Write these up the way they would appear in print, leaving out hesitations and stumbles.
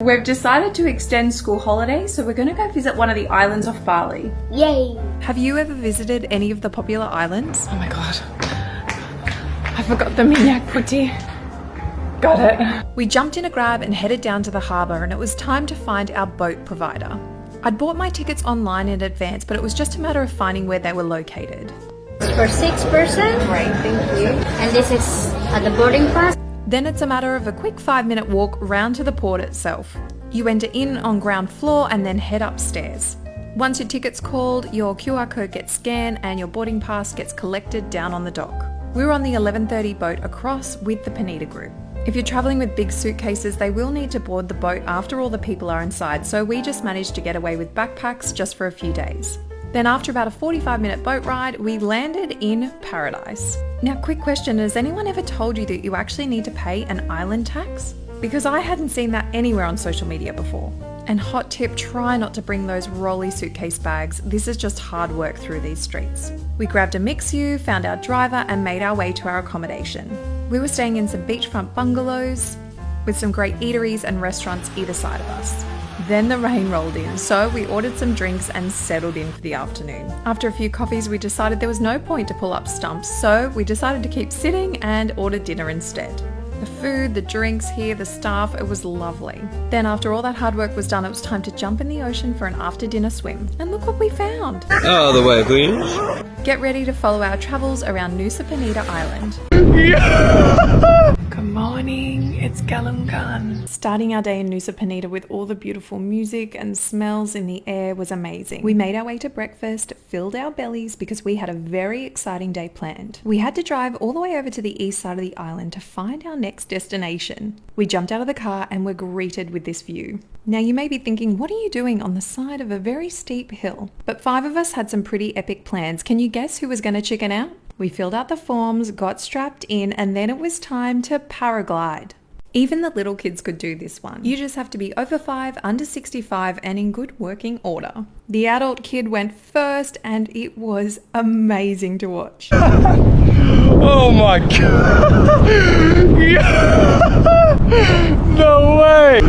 We've decided to extend school holidays, so we're going to go visit one of the islands off Bali. Yay! Have you ever visited any of the popular islands? Oh my god. I forgot the minyak putty. Got it. We jumped in a grab and headed down to the harbour, and it was time to find our boat provider. I'd bought my tickets online in advance, but it was just a matter of finding where they were located. It's for 6 person. Great, thank you. And this is at the boarding pass. Then it's a matter of a quick 5-minute walk round to the port itself. You enter in on ground floor and then head upstairs. Once your ticket's called, your QR code gets scanned and your boarding pass gets collected down on the dock. We were on the 11:30 boat across with the Penida group. If you're travelling with big suitcases, they will need to board the boat after all the people are inside, so we just managed to get away with backpacks just for a few days. Then after about a 45-minute boat ride, we landed in paradise. Now, quick question, has anyone ever told you that you actually need to pay an island tax? Because I hadn't seen that anywhere on social media before. And hot tip, try not to bring those rolly suitcase bags. This is just hard work through these streets. We grabbed a mix-u, found our driver and made our way to our accommodation. We were staying in some beachfront bungalows with some great eateries and restaurants either side of us. Then the rain rolled in, so we ordered some drinks and settled in for the afternoon. After a few coffees, we decided there was no point to pull up stumps, so we decided to keep sitting and order dinner instead. The food, the drinks here, the staff, it was lovely. Then after all that hard work was done, it was time to jump in the ocean for an after-dinner swim. And look what we found! Out of the way, please. Get ready to follow our travels around Nusa Penida Island. Good morning, it's Galungan. Starting our day in Nusa Penida with all the beautiful music and smells in the air was amazing. We made our way to breakfast, filled our bellies because we had a very exciting day planned. We had to drive all the way over to the east side of the island to find our next destination. We jumped out of the car and were greeted with this view. Now you may be thinking, what are you doing on the side of a very steep hill? But 5 of us had some pretty epic plans. Can you guess who was going to chicken out? We filled out the forms, got strapped in, and then it was time to paraglide. Even the little kids could do this one. You just have to be over 5, under 65, and in good working order. The adult kid went first, and it was amazing to watch. Oh my god! No way!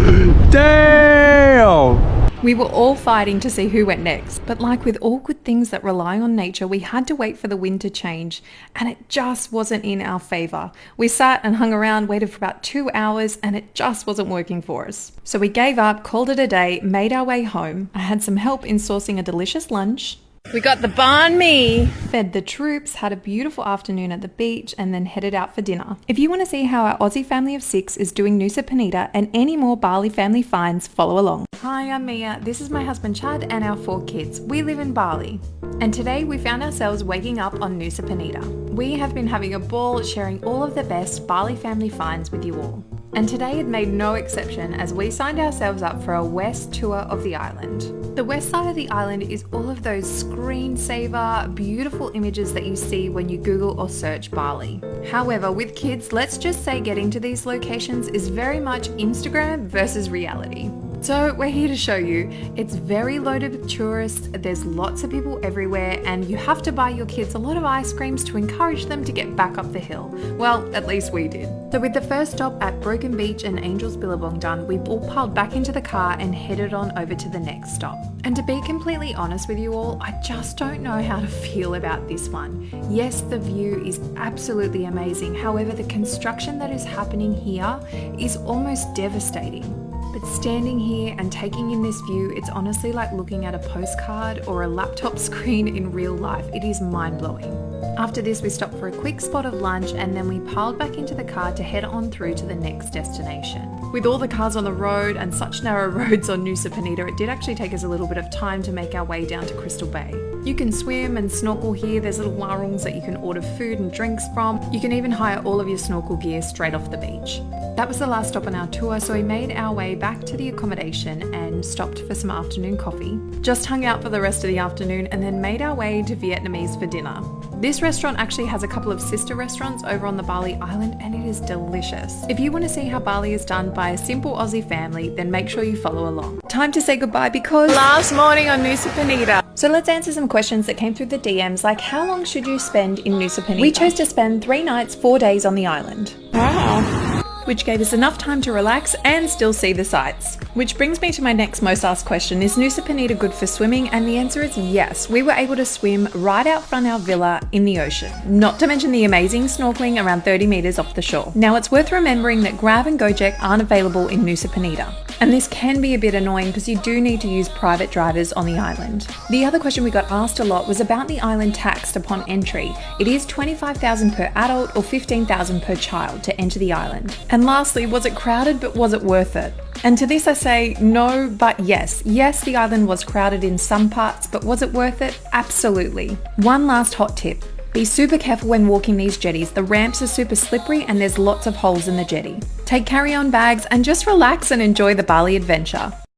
Damn! We were all fighting to see who went next, but like with all good things that rely on nature, we had to wait for the wind to change, and it just wasn't in our favour. We sat and hung around, waited for about 2 hours, and it just wasn't working for us. So we gave up, called it a day, made our way home. I had some help in sourcing a delicious lunch. We got the banh mi. Fed the troops, had a beautiful afternoon at the beach, and then headed out for dinner. If you want to see how our Aussie family of 6 is doing Nusa Penida and any more Bali family finds, follow along. Hi, I'm Mia. This is my husband Chad and our 4 kids. We live in Bali. And today we found ourselves waking up on Nusa Penida. We have been having a ball sharing all of the best Bali family finds with you all. And today it made no exception as we signed ourselves up for a west tour of the island. The west side of the island is all of those screensaver, beautiful images that you see when you Google or search Bali. However, with kids, let's just say getting to these locations is very much Instagram versus reality. So we're here to show you. It's very loaded with tourists, there's lots of people everywhere, and you have to buy your kids a lot of ice creams to encourage them to get back up the hill. Well, at least we did. So with the first stop at Broken Beach and Angel's Billabong done, we all piled back into the car and headed on over to the next stop. And to be completely honest with you all, I just don't know how to feel about this one. Yes, the view is absolutely amazing. However, the construction that is happening here is almost devastating. But standing here and taking in this view, it's honestly like looking at a postcard or a laptop screen in real life. It is mind-blowing. After this, we stopped for a quick spot of lunch and then we piled back into the car to head on through to the next destination. With all the cars on the road and such narrow roads on Nusa Penida, it did actually take us a little bit of time to make our way down to Crystal Bay. You can swim and snorkel here. There's little warungs that you can order food and drinks from. You can even hire all of your snorkel gear straight off the beach. That was the last stop on our tour, so we made our way back to the accommodation and stopped for some afternoon coffee. Just hung out for the rest of the afternoon and then made our way to Vietnamese for dinner. This restaurant actually has a couple of sister restaurants over on the Bali island and it is delicious. If you want to see how Bali is done by a simple Aussie family, then make sure you follow along. Time to say goodbye because Last morning on Nusa Penida. So let's answer some questions that came through the DMs, like how long should you spend in Nusa Penida? We chose to spend 3 nights, 4 days on the island. Wow. which gave us enough time to relax and still see the sights. Which brings me to my next most asked question, is Nusa Penida good for swimming? And the answer is yes. We were able to swim right out front our villa in the ocean, not to mention the amazing snorkeling around 30 meters off the shore. Now it's worth remembering that Grab and Gojek aren't available in Nusa Penida. And this can be a bit annoying because you do need to use private drivers on the island. The other question we got asked a lot was about the island tax upon entry. It is $25,000 per adult or $15,000 per child to enter the island. And lastly, was it crowded, but was it worth it? And to this I say no, but yes. Yes, the island was crowded in some parts, but was it worth it? Absolutely. One last hot tip. Be super careful when walking these jetties. The ramps are super slippery and there's lots of holes in the jetty. Take carry-on bags and just relax and enjoy the Bali adventure.